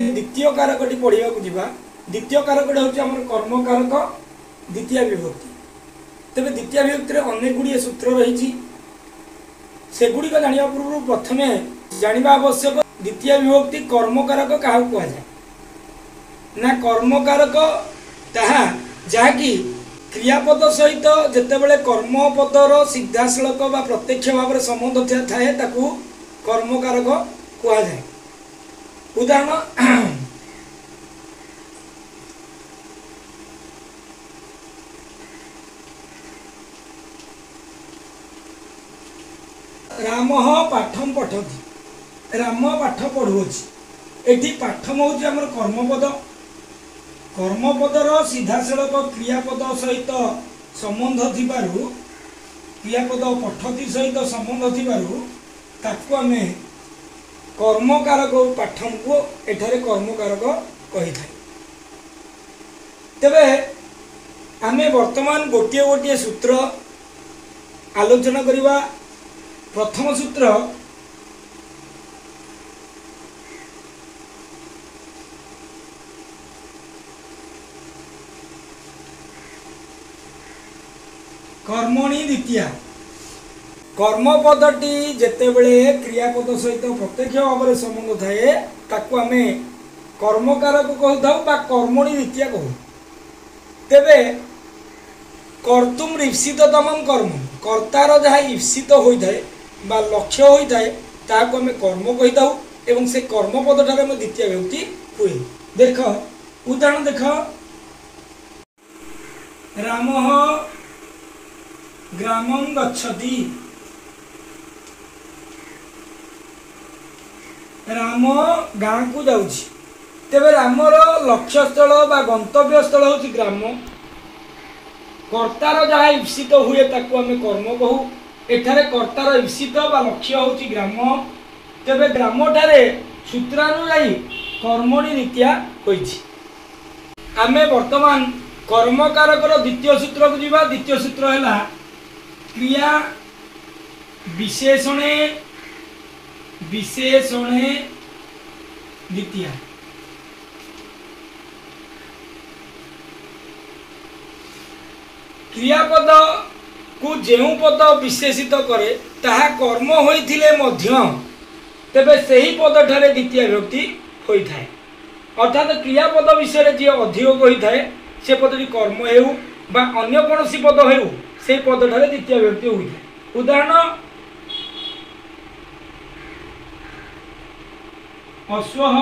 द्वितीय कारकटी पढ़ा जावा द्वितीय कारकटी हूँ आम कर्म कारक द्वितीय विभक्ति। तेज द्वितीय विभक्ति अनेक गुड़िए सूत्र रही सेगुड़िक जाना पूर्व प्रथम जाना आवश्यक द्वितीय विभक्ति कर्म कारक क्या कहुए ना कर्म कारक ताहा जहाँकि क्रियापद सहित जितेबले कर्मपदर सीधासलख बा प्रत्यक्ष भाव में संबंध थाए ताकू कर्म कारक कहुए। उदाहरण राम पाठम पठती राम पाठ पढ़ुची एटी पाठम हूँ आम कर्मपद कर्मपदर सीधासलख क्रियापद सहित संबंध थिबारु क्रियापद पठती सहित संबंध थिबारु ताकू आमे कर्मकारक पाठम को एठारे कर्मकारक कही थाए। तेबे आमे वर्तमान गोटे गोटे सूत्र आलोचना करिबा। प्रथम सूत्र कर्मणि द्वितीया कर्मपदटी जेतेबेले क्रियापद सहित प्रत्यक्ष भाव में संबंध थाए ताकू आमे कर्मकारक कहू बा कर्मणि द्वितीया कहू। तेबे कर्तुम ईप्सिततम कर्म कर्तार जहाँ ईप्सित होता है बा लक्ष्य होता है ताकू आमे कर्म कही था एवं से कर्मपद ठारे द्वितीय विभक्ति हुए। देख उदाहरण देख राम ग्रामं गच्छति राम गाँ को जाउछि। तेबे रामर लक्ष्यस्थल बा गंतव्य स्थल हूँ ग्राम कर्तार जहाँ ईप्सित हुए ताकू आमे कर्म कहू। एठारे कर्तार ईप्सित बा लक्ष्य हूँ ग्राम। तेबे ग्राम ठारे सूत्रानुयायी कर्मणि द्वितीया होइछि। आमे वर्तमान कर्मकारकर द्वितीय सूत्र को जीवा। द्वितीय सूत्र है क्रिया विशेषणे विशेषणे द्वितीया। क्रियापद को जेउ पद विशेषित करे ताहा कर्म होइथिले मध्य तेबे सही पद ठारे द्वितीय विभक्ति होई थाए। अर्थात क्रियापद विषय जी अधिक कही थाए से पदटी कर्म हेउ बा अन्य कोनोसी पद हेउ से पद ठारे द्वितीय विभक्ति होई थाए। उदाहरण अश्वः